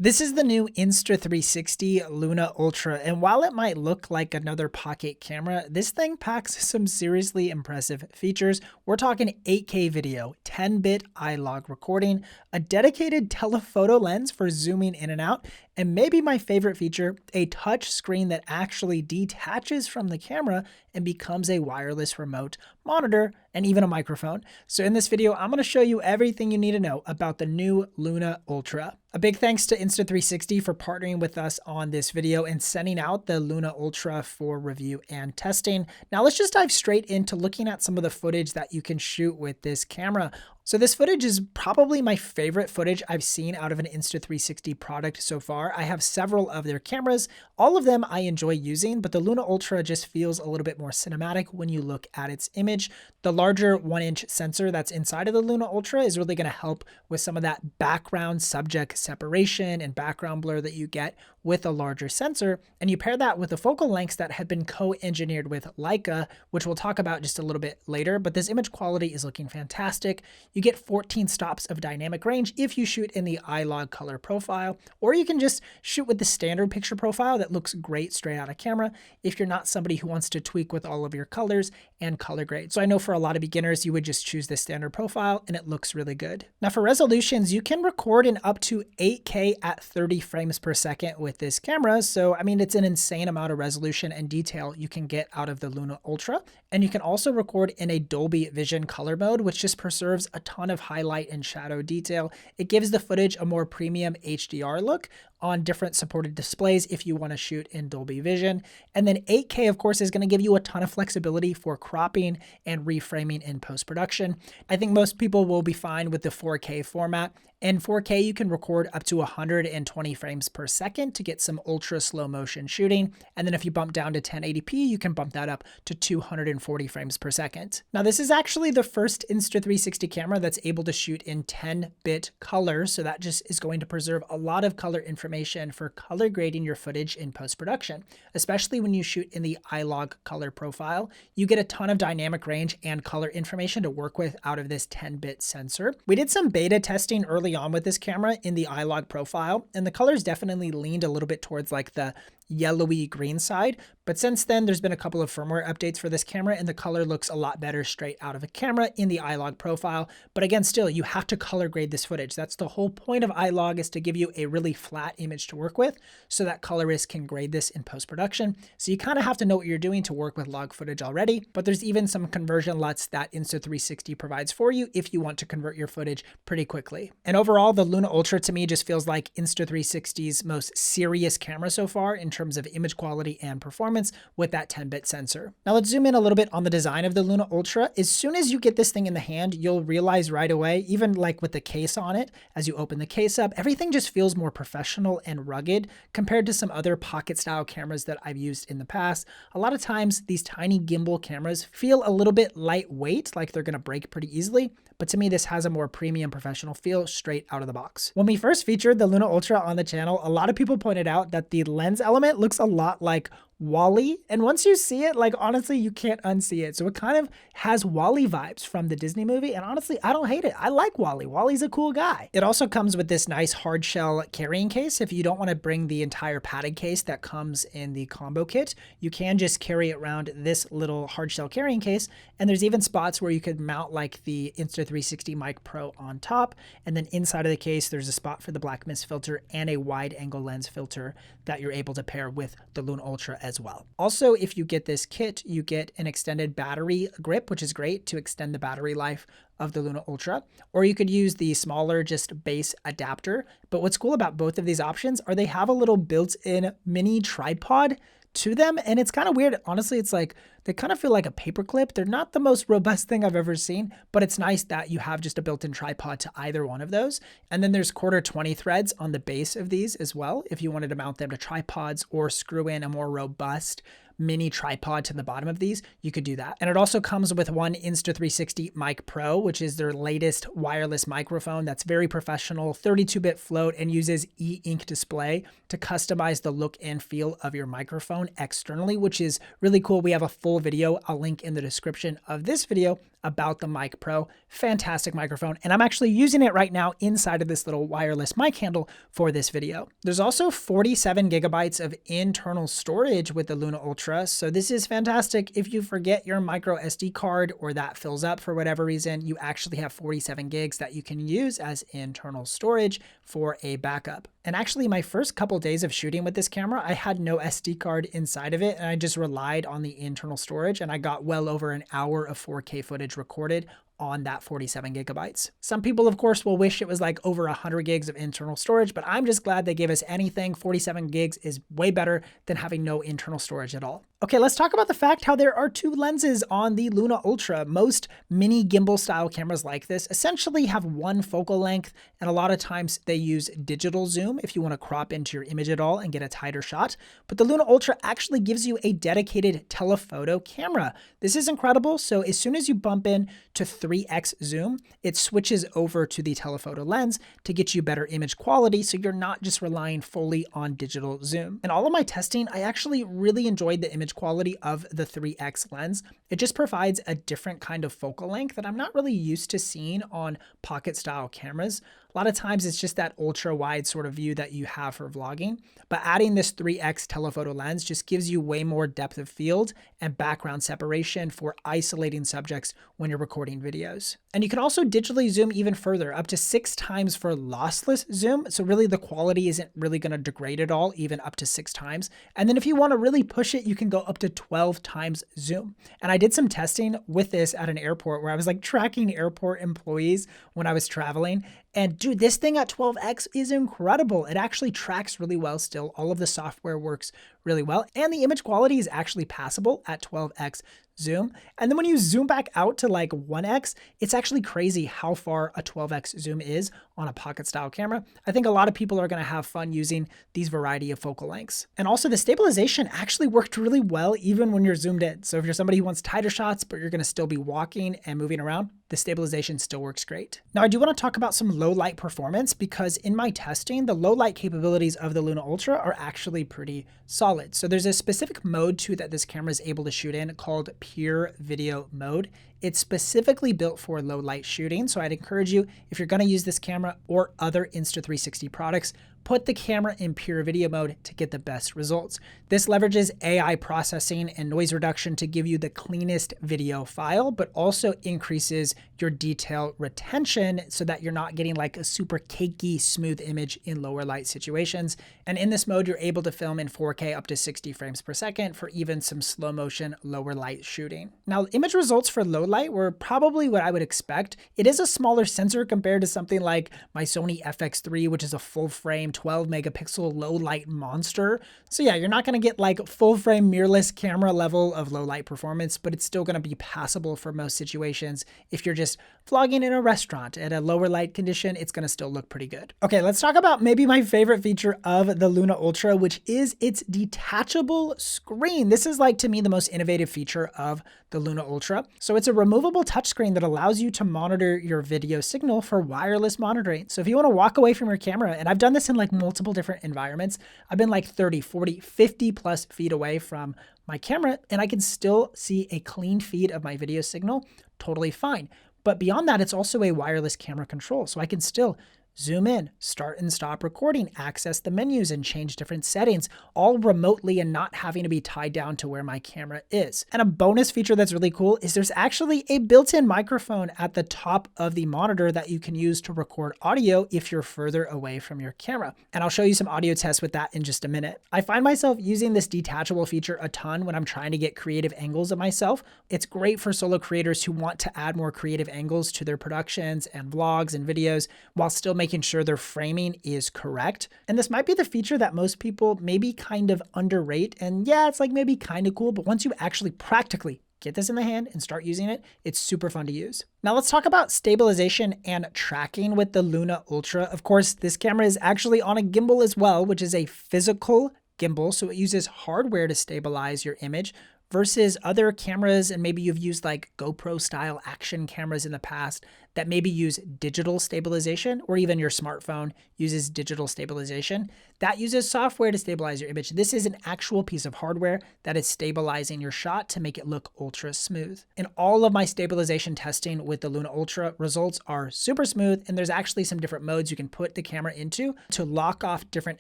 This is the new Insta360 Luna Ultra, and while it might look like another pocket camera, this thing packs some seriously impressive features. We're talking 8K video, 10-bit iLog recording, a dedicated telephoto lens for zooming in and out, and maybe my favorite feature, a touch screen that actually detaches from the camera and becomes a wireless remote monitor and even a microphone. So in this video, I'm going to show you everything you need to know about the new Luna Ultra. A big thanks to Insta360 for partnering with us on this video and sending out the Luna Ultra for review and testing. Now let's just dive straight into looking at some of the footage that you can shoot with this camera. So this footage is probably my favorite footage I've seen out of an Insta360 product so far. I have several of their cameras. All of them I enjoy using, but the Luna Ultra just feels a little bit more cinematic when you look at its image. The larger 1-inch sensor that's inside of the Luna Ultra is really going to help with some of that background subject separation and background blur that you get with a larger sensor. And you pair that with the focal lengths that have been co-engineered with Leica, which we'll talk about just a little bit later, but this image quality is looking fantastic. You get 14 stops of dynamic range if you shoot in the iLog color profile, or you can just shoot with the standard picture profile that looks great straight out of camera if you're not somebody who wants to tweak with all of your colors and color grade. So I know for a lot of beginners, you would just choose the standard profile and it looks really good. Now for resolutions, you can record in up to 8K at 30 frames per second with this camera. So, I mean, it's an insane amount of resolution and detail you can get out of the Luna Ultra. And you can also record in a Dolby Vision color mode, which just preserves a ton of highlight and shadow detail. It gives the footage a more premium HDR look on different supported displays if you want to shoot in Dolby Vision. And then 8K, of course, is going to give you a ton of flexibility for cropping and reframing in post-production. I think most people will be fine with the 4K format. In 4K, you can record up to 120 frames per second to get some ultra slow motion shooting. And then if you bump down to 1080p, you can bump that up to 240 frames per second. Now, this is actually the first Insta360 camera that's able to shoot in 10-bit color. So that just is going to preserve a lot of color information for color grading your footage in post-production, especially when you shoot in the iLog color profile. You get a ton of dynamic range and color information to work with out of this 10-bit sensor. We did some beta testing early on with this camera in the iLog profile, and the colors definitely leaned a little bit towards like the yellowy green side. But since then, there's been a couple of firmware updates for this camera and the color looks a lot better straight out of a camera in the iLog profile. But again, still, you have to color grade this footage. That's the whole point of iLog, is to give you a really flat image to work with so that colorists can grade this in post-production. So you kind of have to know what you're doing to work with log footage already, but there's even some conversion LUTs that Insta360 provides for you if you want to convert your footage pretty quickly. And overall, the Luna Ultra to me just feels like Insta360's most serious camera so far in terms of image quality and performance with that 10-bit sensor. Now let's zoom in a little bit on the design of the Luna Ultra. As soon as you get this thing in the hand, you'll realize right away, even like with the case on it, as you open the case up, everything just feels more professional and rugged compared to some other pocket style cameras that I've used in the past. A lot of times these tiny gimbal cameras feel a little bit lightweight, like they're going to break pretty easily. But to me, this has a more premium professional feel straight out of the box. When we first featured the Luna Ultra on the channel, a lot of people pointed out that the lens element looks a lot like WALL-E, and once you see it, like honestly, you can't unsee it. So it kind of has WALL-E vibes from the Disney movie, and honestly, I don't hate it. I like WALL-E. WALL-E's a cool guy. It also comes with this nice hard shell carrying case. If you don't want to bring the entire padded case that comes in the combo kit, you can just carry it around this little hard shell carrying case, and there's even spots where you could mount like the Insta360 Mic Pro on top, and then inside of the case, there's a spot for the black mist filter and a wide angle lens filter that you're able to pair with the Luna Ultra as well. Also, if you get this kit, you get an extended battery grip, which is great to extend the battery life of the Luna Ultra, or you could use the smaller just base adapter. But what's cool about both of these options are they have a little built-in mini tripod to them, and it's kind of weird. Honestly, it's like they kind of feel like a paperclip. They're not the most robust thing I've ever seen, but it's nice that you have just a built-in tripod to either one of those. And then there's quarter 20 threads on the base of these as well, if you wanted to mount them to tripods or screw in a more robust mini tripod to the bottom of these, you could do that. And it also comes with one Insta360 Mic Pro, which is their latest wireless microphone that's very professional, 32-bit float, and uses e-ink display to customize the look and feel of your microphone externally, which is really cool. We have a full video I'll link in the description of this video about the Mic Pro. Fantastic microphone, and I'm actually using it right now inside of this little wireless mic handle for this video. There's also 47 gigabytes of internal storage with the Luna Ultra, so this is fantastic. If you forget your micro SD card or that fills up for whatever reason, you actually have 47 gigs that you can use as internal storage for a backup. And actually, my first couple days of shooting with this camera, I had no SD card inside of it, and I just relied on the internal storage, and I got well over an hour of 4K footage recorded on that 47 gigabytes. Some people, of course, will wish it was like over 100 gigs of internal storage, but I'm just glad they gave us anything. 47 gigs is way better than having no internal storage at all. Okay, let's talk about the fact how there are two lenses on the Luna Ultra. Most mini gimbal style cameras like this essentially have one focal length, and a lot of times they use digital zoom if you want to crop into your image at all and get a tighter shot. But the Luna Ultra actually gives you a dedicated telephoto camera. This is incredible. So as soon as you bump in to 3x zoom, it switches over to the telephoto lens to get you better image quality, so you're not just relying fully on digital zoom. In all of my testing, I actually really enjoyed the image quality of the 3x lens. It just provides a different kind of focal length that I'm not really used to seeing on pocket style cameras. A lot of times it's just that ultra wide sort of view that you have for vlogging, but adding this 3x telephoto lens just gives you way more depth of field and background separation for isolating subjects when you're recording videos. And you can also digitally zoom even further, up to 6 times for lossless zoom. So really the quality isn't really going to degrade at all, even up to 6 times. And then if you want to really push it, you can go up to 12 times zoom. And I did some testing with this at an airport where I was like tracking airport employees when I was traveling. And dude, this thing at 12x is incredible. It actually tracks really well still. All of the software works really well. And the image quality is actually passable at 12x zoom. And then when you zoom back out to like 1x, it's actually crazy how far a 12x zoom is on a pocket style camera. I think a lot of people are going to have fun using these variety of focal lengths. And also the stabilization actually worked really well even when you're zoomed in. So if you're somebody who wants tighter shots, but you're going to still be walking and moving around, the stabilization still works great. Now I do want to talk about some low light performance, because in my testing, the low light capabilities of the Luna Ultra are actually pretty solid. So there's a specific mode too that this camera is able to shoot in called pure video mode. It's specifically built for low light shooting. So I'd encourage you, if you're going to use this camera or other Insta360 products, put the camera in pure video mode to get the best results. This leverages AI processing and noise reduction to give you the cleanest video file, but also increases your detail retention so that you're not getting like a super cakey, smooth image in lower light situations. And in this mode, you're able to film in 4K up to 60 frames per second for even some slow motion, lower light shooting. Now, image results for low light were probably what I would expect. It is a smaller sensor compared to something like my Sony FX3, which is a full frame 12 megapixel low light monster. So yeah, you're not going to get like full frame mirrorless camera level of low light performance, but it's still going to be passable for most situations. If you're just vlogging in a restaurant at a lower light condition, it's going to still look pretty good. Okay, let's talk about maybe my favorite feature of the Luna Ultra, which is its detachable screen. This is like, to me, the most innovative feature of the Luna Ultra. So it's a removable touchscreen that allows you to monitor your video signal for wireless monitoring. So if you want to walk away from your camera, and I've done this in like multiple different environments, I've been like 30, 40, 50 plus feet away from my camera, and I can still see a clean feed of my video signal totally fine. But beyond that, it's also a wireless camera control. So I can still zoom in, start and stop recording, access the menus and change different settings, all remotely and not having to be tied down to where my camera is. And a bonus feature that's really cool is there's actually a built-in microphone at the top of the monitor that you can use to record audio if you're further away from your camera. And I'll show you some audio tests with that in just a minute. I find myself using this detachable feature a ton when I'm trying to get creative angles of myself. It's great for solo creators who want to add more creative angles to their productions and vlogs and videos while still making sure their framing is correct. And this might be the feature that most people maybe kind of underrate. And yeah, it's like maybe kind of cool, but once you actually practically get this in the hand and start using it, it's super fun to use. Now let's talk about stabilization and tracking with the Luna Ultra. Of course, this camera is actually on a gimbal as well, which is a physical gimbal. So it uses hardware to stabilize your image, versus other cameras, and maybe you've used like GoPro style action cameras in the past that maybe use digital stabilization, or even your smartphone uses digital stabilization, that uses software to stabilize your image. This is an actual piece of hardware that is stabilizing your shot to make it look ultra smooth. And all of my stabilization testing with the Luna Ultra results are super smooth, and there's actually some different modes you can put the camera into to lock off different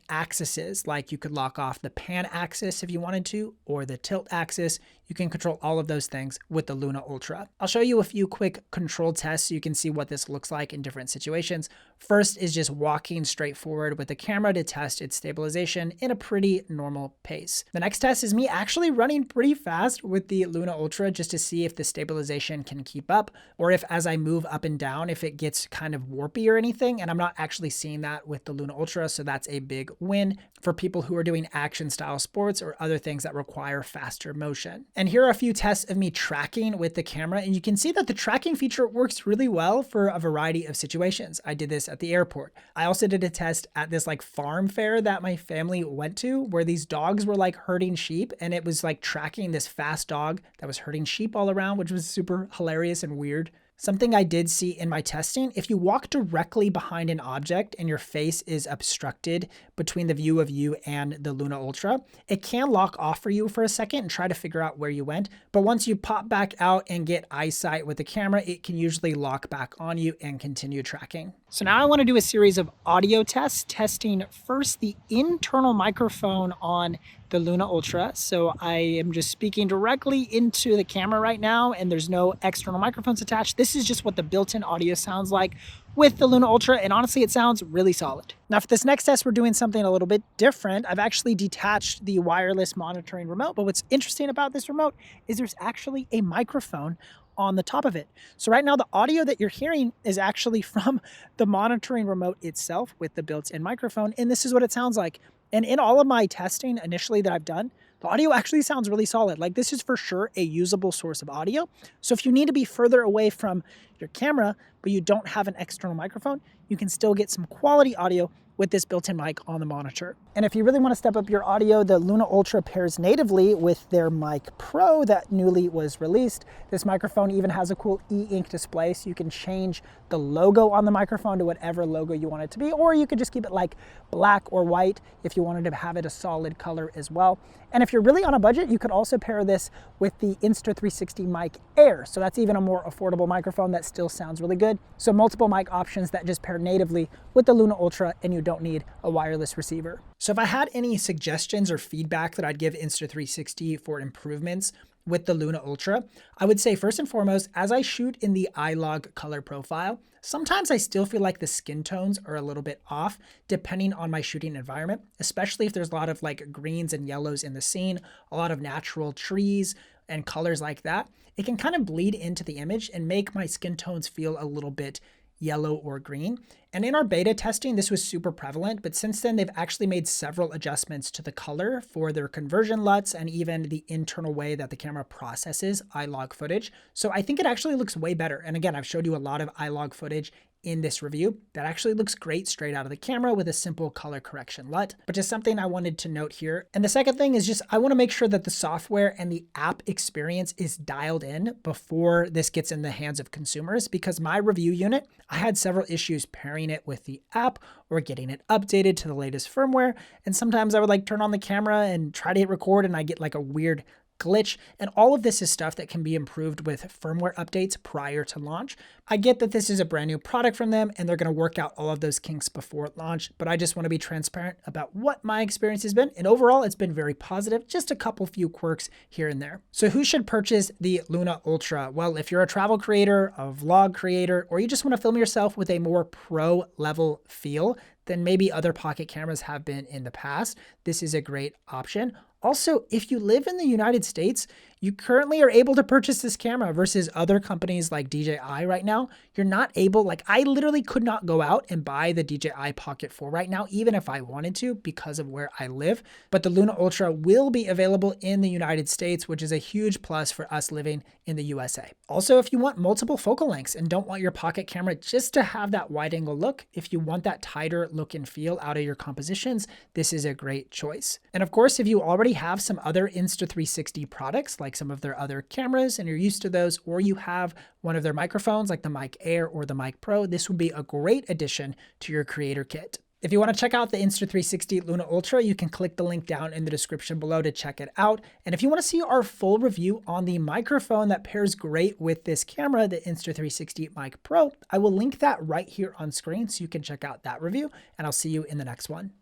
axes. Like you could lock off the pan axis if you wanted to, or the tilt axis. You can control all of those things with the Luna Ultra. I'll show you a few quick control tests so you can see what this looks like in different situations. First is just walking straight forward with the camera to test its stabilization in a pretty normal pace. The next test is me actually running pretty fast with the Luna Ultra just to see if the stabilization can keep up, or if as I move up and down, if it gets kind of warpy or anything, and I'm not actually seeing that with the Luna Ultra, so that's a big win for people who are doing action style sports or other things that require faster motion. And here are a few tests of me tracking with the camera, and you can see that the tracking feature works really well for a variety of situations. I did this at the airport. I also did a test at this like farm fair that my family went to, where these dogs were like herding sheep, and it was like tracking this fast dog that was herding sheep all around, which was super hilarious and weird. Something I did see in my testing, if you walk directly behind an object and your face is obstructed between the view of you and the Luna Ultra, it can lock off for you for a second and try to figure out where you went. But once you pop back out and get eyesight with the camera, it can usually lock back on you and continue tracking. So now I want to do a series of audio tests, testing first the internal microphone on the Luna Ultra. So I am just speaking directly into the camera right now, and there's no external microphones attached. This is just what the built-in audio sounds like with the Luna Ultra, and honestly, it sounds really solid. Now for this next test, we're doing something a little bit different. I've actually detached the wireless monitoring remote, but what's interesting about this remote is there's actually a microphone on the top of it. So right now the audio that you're hearing is actually from the monitoring remote itself with the built-in microphone, and this is what it sounds like. And in all of my testing initially that I've done, the audio actually sounds really solid. Like this is for sure a usable source of audio. So if you need to be further away from your camera, but you don't have an external microphone, you can still get some quality audio with this built-in mic on the monitor. And if you really want to step up your audio, the Luna Ultra pairs natively with their Mic Pro that newly was released. This microphone even has a cool e-ink display, so you can change the logo on the microphone to whatever logo you want it to be, or you could just keep it like black or white if you wanted to have it a solid color as well. And if you're really on a budget, you could also pair this with the Insta360 Mic Air. So that's even a more affordable microphone that still sounds really good. So multiple mic options that just pair natively with the Luna Ultra, and you don't need a wireless receiver. So if I had any suggestions or feedback that I'd give Insta360 for improvements with the Luna Ultra, I would say first and foremost, as I shoot in the iLog color profile, sometimes I still feel like the skin tones are a little bit off depending on my shooting environment, especially if there's a lot of like greens and yellows in the scene, a lot of natural trees and colors like that. It can kind of bleed into the image and make my skin tones feel a little bit yellow or green. And in our beta testing, this was super prevalent, but since then they've actually made several adjustments to the color for their conversion LUTs and even the internal way that the camera processes iLog footage. So I think it actually looks way better. And again, I've showed you a lot of iLog footage in this review that actually looks great straight out of the camera with a simple color correction LUT, but just something I wanted to note here. And the second thing is just, I want to make sure that the software and the app experience is dialed in before this gets in the hands of consumers, because my review unit, I had several issues pairing it with the app or getting it updated to the latest firmware. And sometimes I would like turn on the camera and try to hit record and I get like a weird glitch, and all of this is stuff that can be improved with firmware updates prior to launch. I get that this is a brand new product from them and they're going to work out all of those kinks before launch, but I just want to be transparent about what my experience has been, and overall it's been very positive, just a couple few quirks here and there. So who should purchase the Luna Ultra? Well, if you're a travel creator, a vlog creator, or you just want to film yourself with a more pro level feel than maybe other pocket cameras have been in the past, this is a great option. Also, if you live in the United States, you currently are able to purchase this camera versus other companies like DJI right now. You're not able, like I literally could not go out and buy the DJI Pocket 4 right now, even if I wanted to because of where I live. But the Luna Ultra will be available in the United States, which is a huge plus for us living in the USA. Also, if you want multiple focal lengths and don't want your pocket camera just to have that wide angle look, if you want that tighter look and feel out of your compositions, this is a great choice. And of course, if you already already have some other Insta360 products, like some of their other cameras, and you're used to those, or you have one of their microphones like the Mic Air or the Mic Pro, this would be a great addition to your creator kit. If you want to check out the Insta360 Luna Ultra, you can click the link down in the description below to check it out. And if you want to see our full review on the microphone that pairs great with this camera, the Insta360 Mic Pro, I will link that right here on screen so you can check out that review, and I'll see you in the next one.